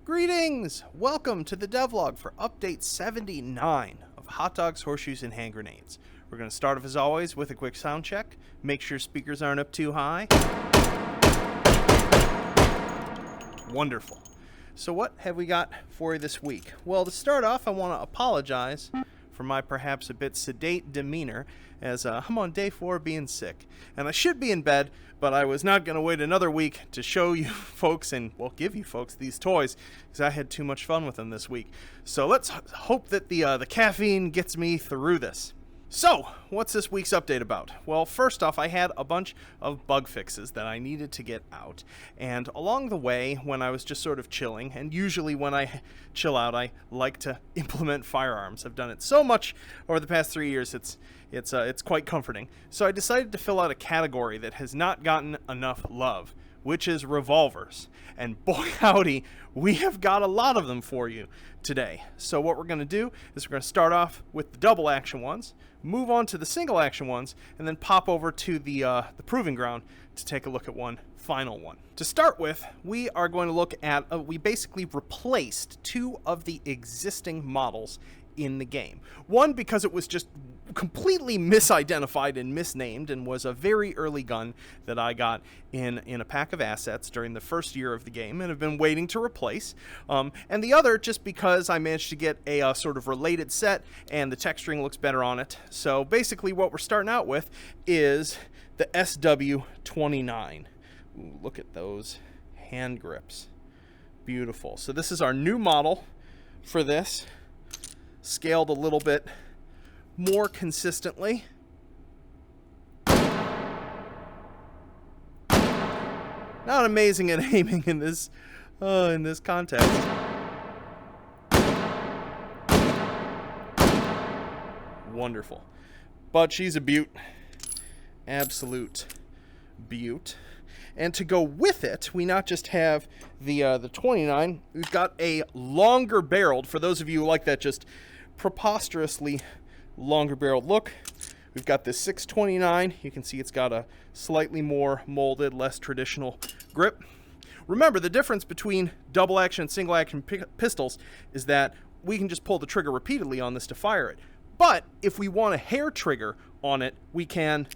Greetings! Welcome to the devlog for update 79 of Hot Dogs, Horseshoes, and Hand Grenades. We're going to start off as always with a quick sound check. Make sure speakers aren't up too high. Wonderful. So what have we got for you this week? Well, to start off, I want to apologize for my perhaps a bit sedate demeanor as I'm on day 4 being sick. And I should be in bed, but I was not going to wait another week to show you folks and, well, give you folks these toys because I had too much fun with them this week. So let's hope that the caffeine gets me through this. So, what's this week's update about? Well, first off, I had a bunch of bug fixes that I needed to get out. And along the way, when I was just sort of chilling, and usually when I chill out, I like to implement firearms. I've done it so much over the past 3 years, it's quite comforting. So I decided to fill out a category that has not gotten enough love, which is revolvers. And boy howdy, we have got a lot of them for you today. So what we're going to do is we're going to start off with the double action ones, move on to the single action ones, and then pop over to the proving ground to take a look at one final one. To start with, we are going to look at, we basically replaced 2 of the existing models in the game. One, because it was just completely misidentified and misnamed and was a very early gun that I got in a pack of assets during the first year of the game and have been waiting to replace. And the other, just because I managed to get a sort of related set and the texturing looks better on it. So basically what we're starting out with is the SW29. Ooh, look at those hand grips. Beautiful. So this is our new model for this. Scaled a little bit more consistently. Not amazing at aiming in this context. Wonderful. But she's a beaut. Absolute beaut. And to go with it, we not just have the 29, we've got a longer barreled, for those of you who like that just preposterously longer barreled look. We've got this 629. You can see it's got a slightly more molded, less traditional grip. Remember, the difference between double action and single action pistols is that we can just pull the trigger repeatedly on this to fire it. But if we want a hair trigger on it, we can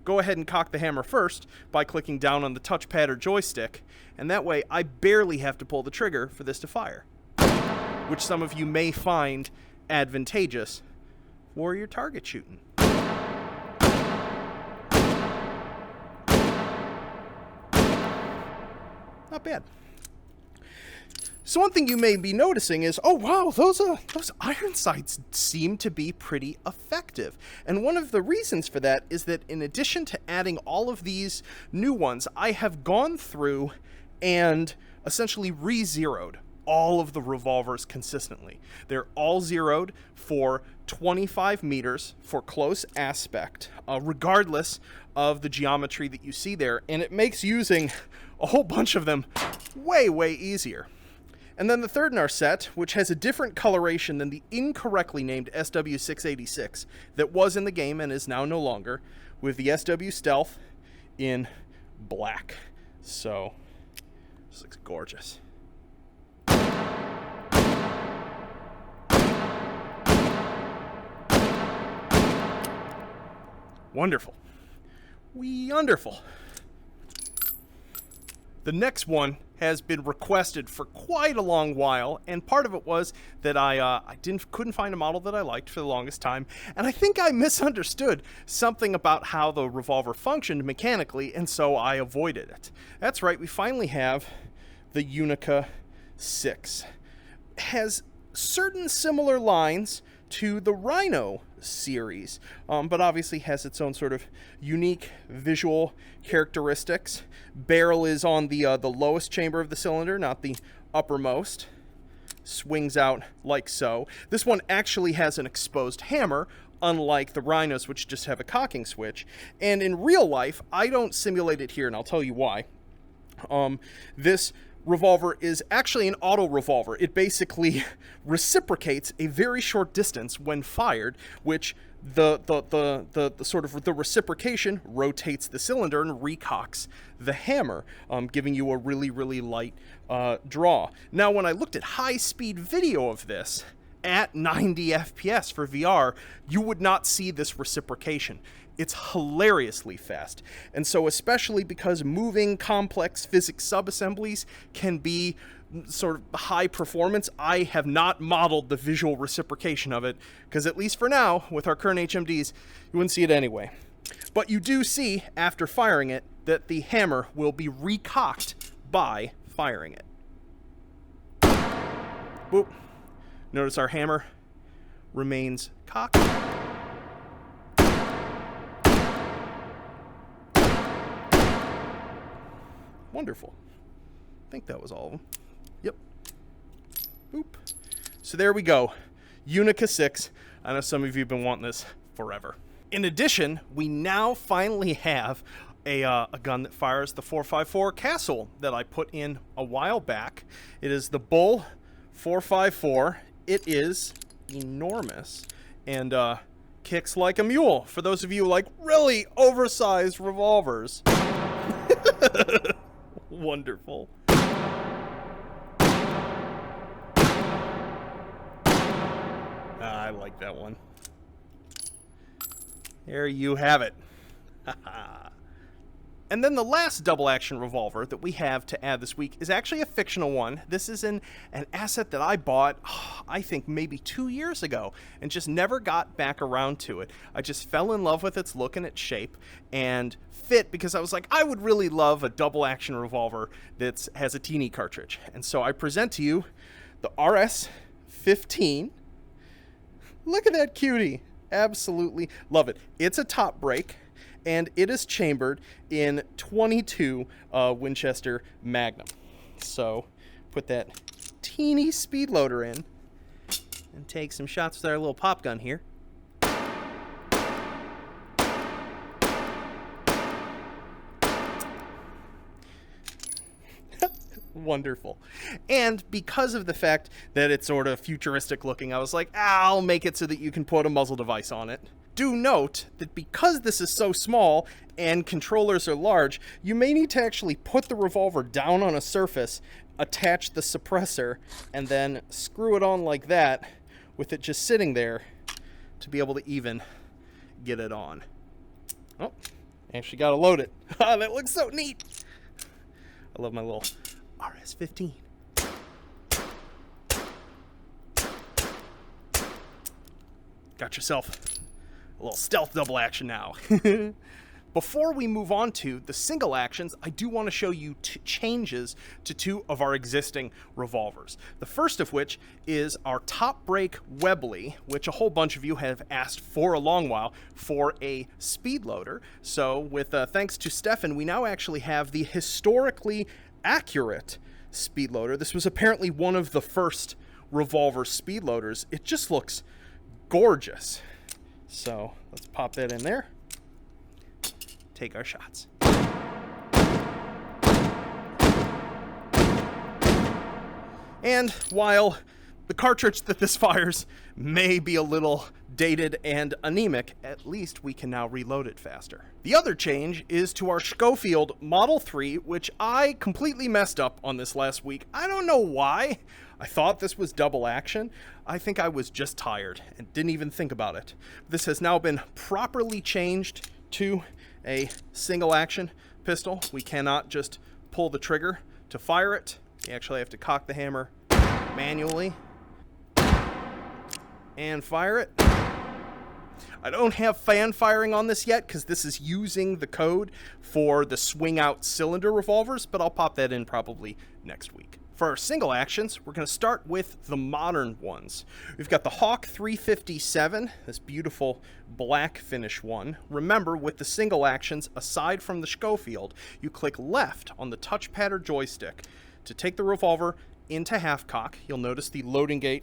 go ahead and cock the hammer first by clicking down on the touchpad or joystick, and that way I barely have to pull the trigger for this to fire, which some of you may find advantageous for your target shooting. Not bad. So one thing you may be noticing is, oh wow, those iron sights seem to be pretty effective. And one of the reasons for that is that in addition to adding all of these new ones, I have gone through and essentially re-zeroed all of the revolvers consistently. They're all zeroed for 25 meters for close aspect, regardless of the geometry that you see there. And it makes using a whole bunch of them way, way easier. And then the third in our set, which has a different coloration than the incorrectly named SW686 that was in the game and is now no longer, with the SW Stealth in black. So, this looks gorgeous. Wonderful. Wonderful. The next one has been requested for quite a long while, and part of it was that I couldn't find a model that I liked for the longest time, and I think I misunderstood something about how the revolver functioned mechanically, and so I avoided it. That's right, we finally have the Unica 6. It has certain similar lines to the Rhino series, but obviously has its own sort of unique visual characteristics. Barrel is on the lowest chamber of the cylinder, not the uppermost. Swings out like so. This one actually has an exposed hammer, unlike the Rhinos, which just have a cocking switch. And in real life, I don't simulate it here, and I'll tell you why. This revolver is actually an auto revolver. It basically reciprocates a very short distance when fired, which the sort of the reciprocation rotates the cylinder and recocks the hammer, giving you a really, really light draw. Now, when I looked at high-speed video of this at 90 FPS for VR, you would not see this reciprocation. It's hilariously fast. And so, especially because moving complex physics subassemblies can be sort of high performance, I have not modeled the visual reciprocation of it, because at least for now, with our current HMDs, you wouldn't see it anyway. But you do see, after firing it, that the hammer will be recocked by firing it. Boop. Notice our hammer remains cocked. Wonderful. I think that was all of them. Yep. Boop. So there we go. Unica 6. I know some of you have been wanting this forever. In addition, we now finally have a gun that fires the 454 Castle that I put in a while back. It is the Bull 454. It is enormous and kicks like a mule. For those of you who like really oversized revolvers. Wonderful. I like that one. There you have it. And then the last double action revolver that we have to add this week is actually a fictional one. This is an asset that I bought, I think maybe 2 years ago, and just never got back around to it. I just fell in love with its look and its shape and fit, because I was like, I would really love a double action revolver that has a teeny cartridge. And so I present to you the RS-15. Look at that cutie. Absolutely love it. It's a top break, and it is chambered in 22 Winchester Magnum. So put that teeny speed loader in and take some shots with our little pop gun here. Wonderful. And because of the fact that it's sort of futuristic looking, I was like, I'll make it so that you can put a muzzle device on it. Do note that because this is so small and controllers are large, you may need to actually put the revolver down on a surface, attach the suppressor, and then screw it on like that with it just sitting there to be able to even get it on. Oh, actually got to load it. Oh, that looks so neat. I love my little RS-15. Got yourself a little stealth double action now. Before we move on to the single actions, I do want to show you changes to two of our existing revolvers. The first of which is our top break Webley, which a whole bunch of you have asked for a long while for a speed loader. So with thanks to Stefan, we now actually have the historically accurate speed loader. This was apparently one of the first revolver speed loaders. It just looks gorgeous. So let's pop that in there. Take our shots. And while the cartridge that this fires may be a little dated and anemic, at least we can now reload it faster. The other change is to our Schofield Model 3, which I completely messed up on this last week. I don't know why. I thought this was double action. I think I was just tired and didn't even think about it. This has now been properly changed to a single action pistol. We cannot just pull the trigger to fire it. We actually have to cock the hammer manually and fire it. I don't have fan firing on this yet because this is using the code for the swing out cylinder revolvers, but I'll pop that in probably next week. For our single actions, we're going to start with the modern ones. We've got the Hawk 357, this beautiful black finish one. Remember, with the single actions, aside from the Schofield, you click left on the touchpad or joystick to take the revolver into half cock. You'll notice the loading gate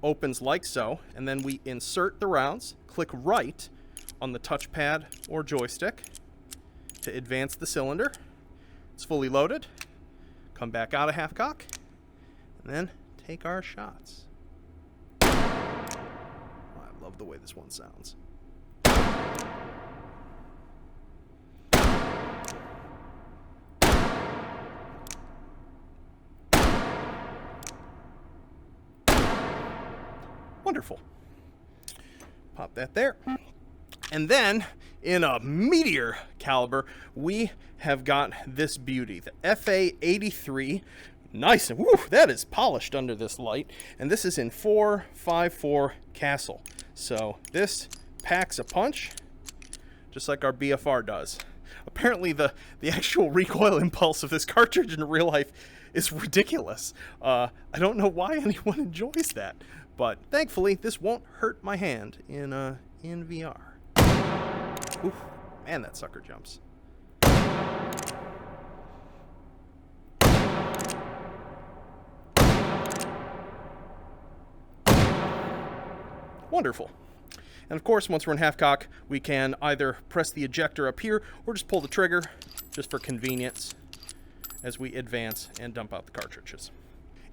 opens like so, and then we insert the rounds. Click right on the touchpad or joystick to advance the cylinder. It's fully loaded. Come back out of half cock, and then take our shots. Oh, I love the way this one sounds. Wonderful. Pop that there. And then, in a meteor caliber, we have got this beauty, the FA-83. Nice, and woo, that is polished under this light. And this is in 4.54 Castle. So this packs a punch, just like our BFR does. Apparently, the actual recoil impulse of this cartridge in real life is ridiculous. I don't know why anyone enjoys that, but thankfully, this won't hurt my hand in VR. Oof, man, that sucker jumps. Wonderful. And of course, once we're in half cock, we can either press the ejector up here or just pull the trigger, just for convenience, as we advance and dump out the cartridges.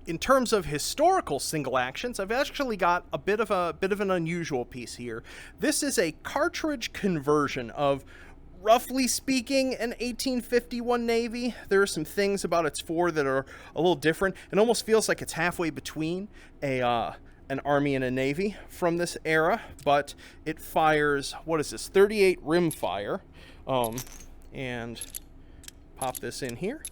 In terms of historical single actions, I've actually got a bit of an unusual piece here. This is a cartridge conversion of, roughly speaking, an 1851 Navy. There are some things about its fore that are a little different. It almost feels like it's halfway between an Army and a Navy from this era, but it fires, what is this, 38 rim fire. And pop this in here.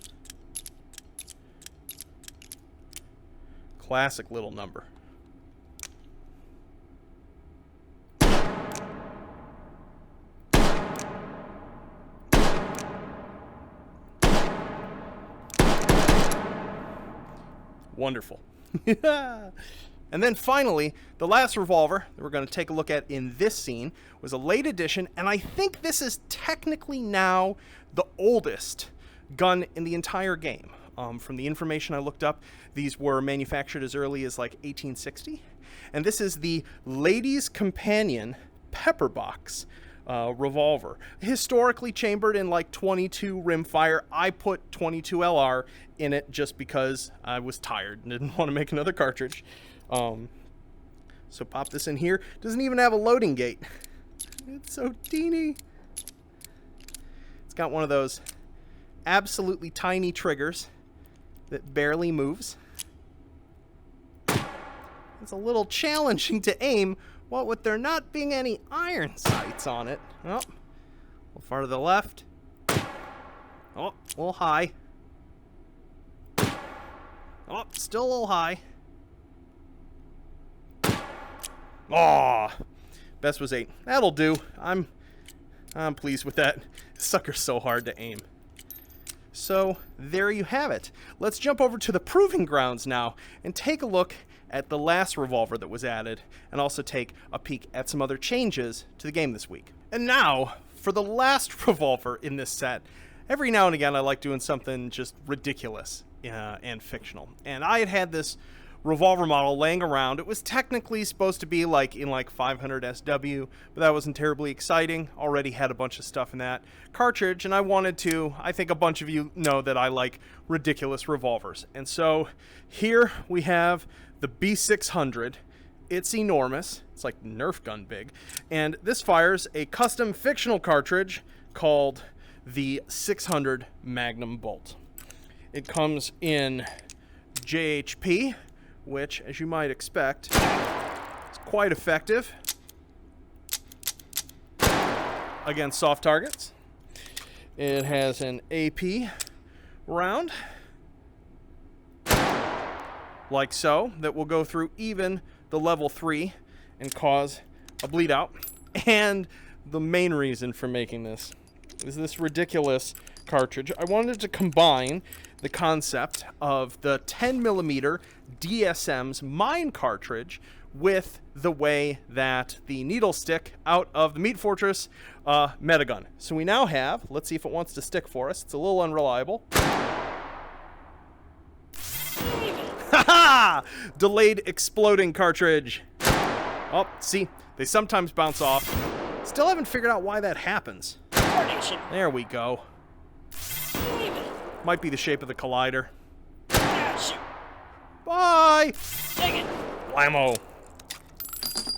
Classic little number. Wonderful. And then finally, the last revolver that we're going to take a look at in this scene was a late edition, and I think this is technically now the oldest gun in the entire game. From the information I looked up, these were manufactured as early as like 1860, and this is the Ladies' Companion Pepperbox revolver, historically chambered in like 22 rimfire. I put 22 LR in it just because I was tired and didn't want to make another cartridge. So pop this in here. Doesn't even have a loading gate. It's so teeny. It's got one of those absolutely tiny triggers that barely moves. It's a little challenging to aim, what with there not being any iron sights on it. Oh, a little far to the left. Oh, a little high. Oh, still a little high. Aw, best was 8. That'll do. I'm pleased with that. This sucker's so hard to aim. So there you have it. Let's jump over to the proving grounds now and take a look at the last revolver that was added, and also take a peek at some other changes to the game this week. And now, for the last revolver in this set. Every now and again I like doing something just ridiculous and fictional. And I had this revolver model laying around. It was technically supposed to be like in like 500 SW, but that wasn't terribly exciting. Already had a bunch of stuff in that cartridge, and I wanted to, I think a bunch of you know that I like ridiculous revolvers. And so here we have the B600. It's enormous. It's like Nerf gun big. And this fires a custom fictional cartridge called the 600 Magnum Bolt. It comes in JHP, which, as you might expect, is quite effective against soft targets. It has an AP round, like so, that will go through even the level 3 and cause a bleed out. And the main reason for making this is this ridiculous cartridge. I wanted to combine the concept of the 10mm DSM's mine cartridge with the way that the needle stick out of the Meat Fortress metagun. So we now have, let's see if it wants to stick for us. It's a little unreliable. Ha-ha! Delayed exploding cartridge. Oh, see, they sometimes bounce off. Still haven't figured out why that happens. There we go. Might be the shape of the collider. Bye! Take it! Blammo!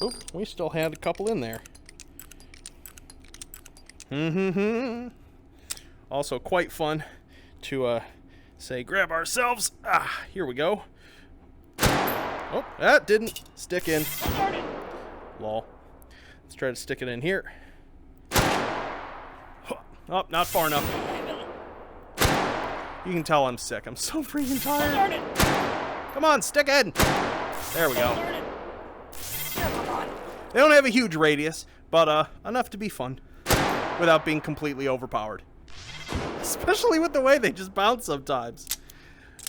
Oop, we still had a couple in there. Also quite fun to say grab ourselves. Here we go. Oh, that didn't stick in. Lol. Let's try to stick it in here. Oh, not far enough. You can tell I'm sick. I'm so freaking tired. Come on, stick in. There we go. They don't have a huge radius, but enough to be fun without being completely overpowered. Especially with the way they just bounce sometimes.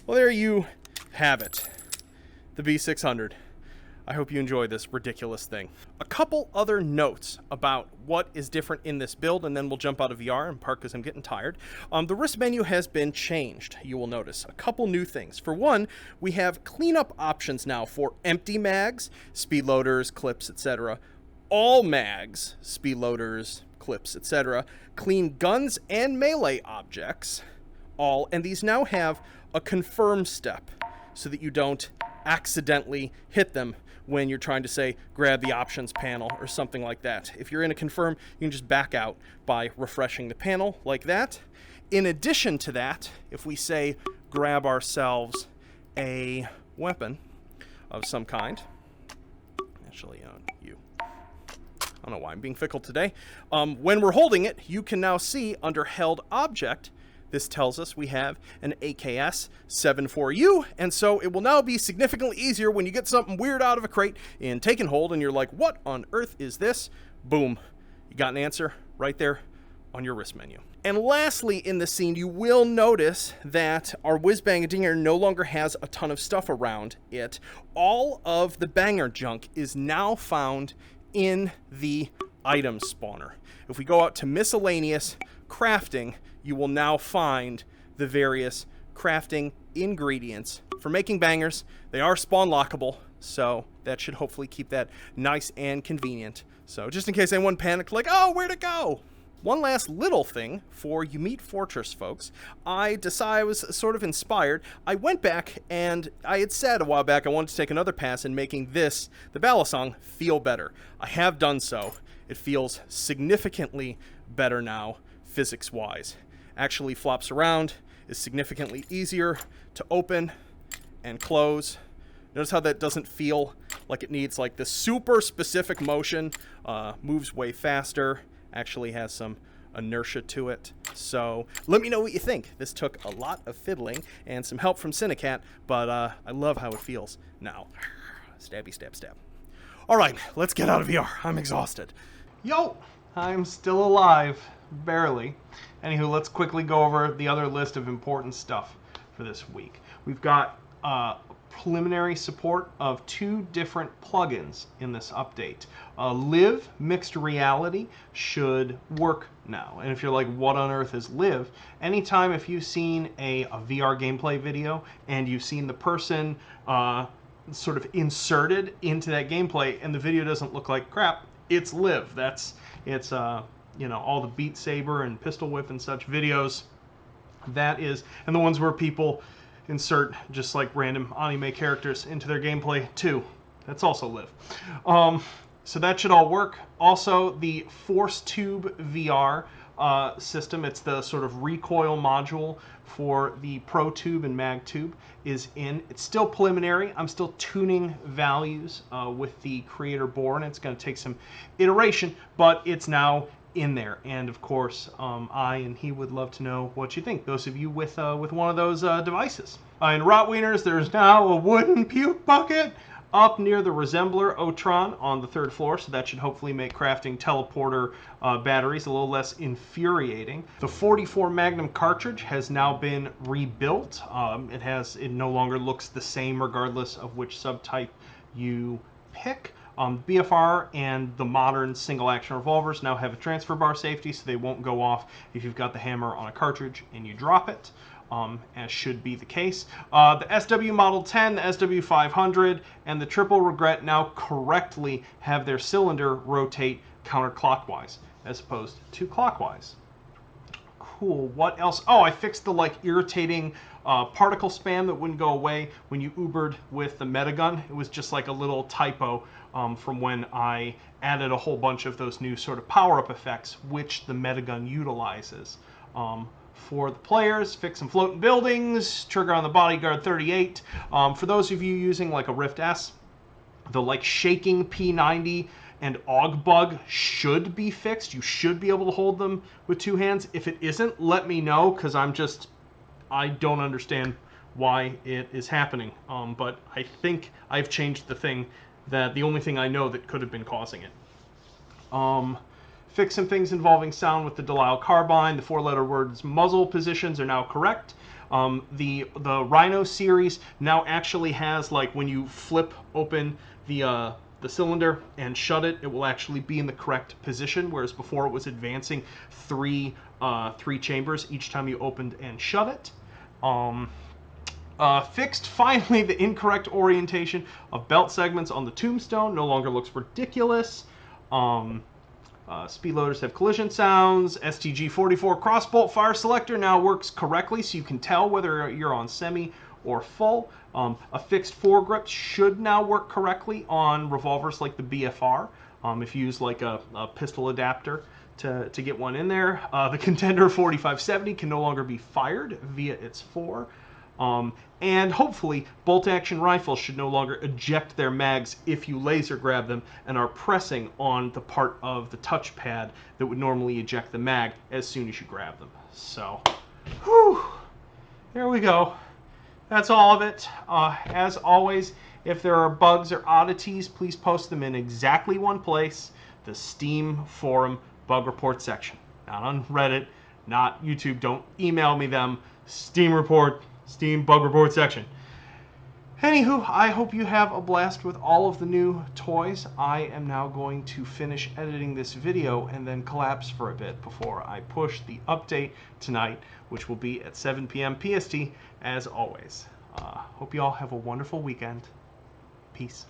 Well, there you have it. The B600. I hope you enjoy this ridiculous thing. A couple other notes about what is different in this build, and then we'll jump out of VR and park because I'm getting tired. The wrist menu has been changed, you will notice. A couple new things. For one, we have cleanup options now for empty mags, speed loaders, clips, etc. All mags, speed loaders, clips, etc. Clean guns and melee objects, all, and these now have a confirm step so that you don't accidentally hit them when you're trying to, say, grab the options panel or something like that. If you're in a confirm, you can just back out by refreshing the panel like that. In addition to that, if we, say, grab ourselves a weapon of some kind, actually, you. I don't know why I'm being fickle today. When we're holding it, you can now see under held object, this tells us we have an AKS 74U, and so it will now be significantly easier when you get something weird out of a crate and take and hold, and you're like, what on earth is this? Boom. You got an answer right there on your wrist menu. And lastly, in the scene, you will notice that our whiz-bang dinger no longer has a ton of stuff around it. All of the banger junk is now found in the item spawner. If we go out to miscellaneous crafting, you will now find the various crafting ingredients for making bangers. They are spawn lockable, so that should hopefully keep that nice and convenient. So just in case anyone panicked, like, oh, where'd it go? One last little thing for You Meet Fortress folks. I was sort of inspired. I went back and I had said a while back I wanted to take another pass in making this, the Balisong, feel better. I have done so. It feels significantly better now, physics-wise. Actually flops around, is significantly easier to open and close. Notice how that doesn't feel like it needs like this super specific motion, moves way faster, actually has some inertia to it. So let me know what you think. This took a lot of fiddling and some help from Cinecat, but I love how it feels now. Stabby, stab, stab. All right, let's get out of VR. I'm exhausted. Yo, I'm still alive. Barely. Anywho, let's quickly go over the other list of important stuff for this week. We've got preliminary support of 2 different plugins in this update. Live Mixed Reality should work now. And if you're like, what on earth is Live? Anytime if you've seen a VR gameplay video and you've seen the person sort of inserted into that gameplay and the video doesn't look like crap, it's Live. It's you know, all the Beat Saber and Pistol Whip and such videos. That is, and the ones where people insert just like random anime characters into their gameplay too. That's also Live. So that should all work. Also, the ForceTube VR system, it's the sort of recoil module for the ProTube and MagTube, is in. It's still preliminary. I'm still tuning values with the creator board. It's going to take some iteration, but it's now in there. And of course, I and he would love to know what you think, those of you with one of those devices. In Rotwieners, there's now a wooden puke bucket up near the Resembler Otron on the 3rd floor, so that should hopefully make crafting teleporter batteries a little less infuriating. The 44 Magnum cartridge has now been rebuilt. It no longer looks the same regardless of which subtype you pick. BFR and the modern single-action revolvers now have a transfer bar safety, so they won't go off if you've got the hammer on a cartridge and you drop it, as should be the case. The SW Model 10, the SW500, and the Triple Regret now correctly have their cylinder rotate counterclockwise as opposed to clockwise. Cool. What else? Oh, I fixed the irritating particle spam that wouldn't go away when you Ubered with the Metagun. It was just like a little typo from when I added a whole bunch of those new sort of power-up effects, which the Metagun utilizes. For the players, fix some floating buildings, trigger on the Bodyguard 38. For those of you using like a Rift S, The like shaking P90 and AUG bug should be fixed. You should be able to hold them with two hands. If it isn't, let me know, because I don't understand why it is happening. But I think I've changed the only thing I know that could have been causing it. Fix some things involving sound with the Delisle carbine. The 4-letter words muzzle positions are now correct. The Rhino series now actually has, like, when you flip open the cylinder and shut it, it will actually be in the correct position, whereas before it was advancing three chambers each time you opened and shut it. Fixed finally the incorrect orientation of belt segments on the Tombstone. No longer looks ridiculous. Speed loaders have collision sounds. STG-44 crossbolt fire selector now works correctly, so you can tell whether you're on semi or full. A fixed foregrip should now work correctly on revolvers like the BFR, if you use like a pistol adapter to get one in there. The Contender 4570 can no longer be fired via its 4. And hopefully bolt-action rifles should no longer eject their mags if you laser grab them and are pressing on the part of the touchpad that would normally eject the mag as soon as you grab them. So, whew, there we go. That's all of it. As always, if there are bugs or oddities, please post them in exactly one place, the Steam forum bug report section. Not on Reddit, not YouTube. Don't email me them. Steam bug report section. Anywho, I hope you have a blast with all of the new toys. I am now going to finish editing this video and then collapse for a bit before I push the update tonight, which will be at 7 p.m. PST, as always. Hope you all have a wonderful weekend. Peace.